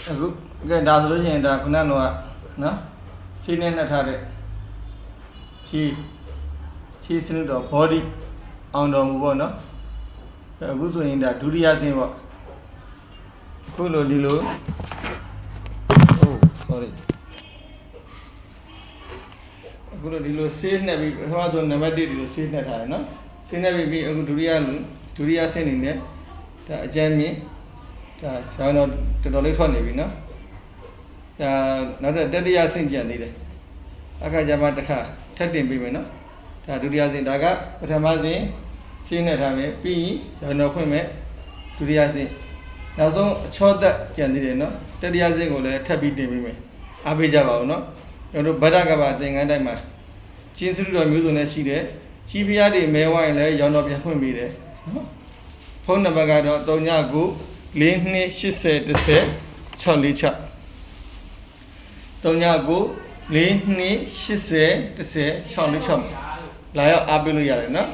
အခုကဲဒါဆိုလို့ရှိရင်ဒါခုနကတော့နော်စီးနေနဲ့ထားတဲ့ရှီစနုတော် body အောင်တော်မူပေါ့နော်အခုဆိုရင်ဒါဒုတိယဆင်းပေါ့အခုလိုဒီလို sorry အခုလိုဒီလိုဆေးနှက်ပြီးပထမဆုံးနံပါတ်1ဒီလိုဆေးနှက်ထားတယ်နော်ဆေးနှက်ပြီးအခုဒုတိယဆင်းနေနဲ့ဒါအကျဉ်းမြင့်ဒါရောင်းတော့တော်တော်လေးထွက်နေပြီနော်ဒါနောက်တတိယဆင့်ကြံသေးတယ်အခါကျမှတစ်ခါထပ်တင်ပေးမယ်နော်ဒါဒုတိယဆင့်ဒါကပထမဆင့်ရှင်းနေထားမယ်ပြီးရင်ရောင်းတော့ဖွင့်မယ်ဒုတိယဆင့်နောက်ဆုံးအချောသက်ကြံသေးတယ်နော်တတိယဆင့်ကိုလည်းထပ်ပြီးတင်ပေးမယ်အားပေးကြပါဦးနော်ကျွန်တော်တို့ဗဒ္ဒကပသင်္ကန်းတိုင်းမှာကျင်းစရုတော်မျိုးစုံနဲ့ရှိတယ်ကြီးဖျားတွေမဲဝိုင်းလည်းရောင်းတော့ပြန်ဖွင့်ပေးတယ်နော်ဖုန်းနံပါတ်ကတော့39 4280 646 39 4280 646လာရောက်အားပေးလို့ရတယ်နော်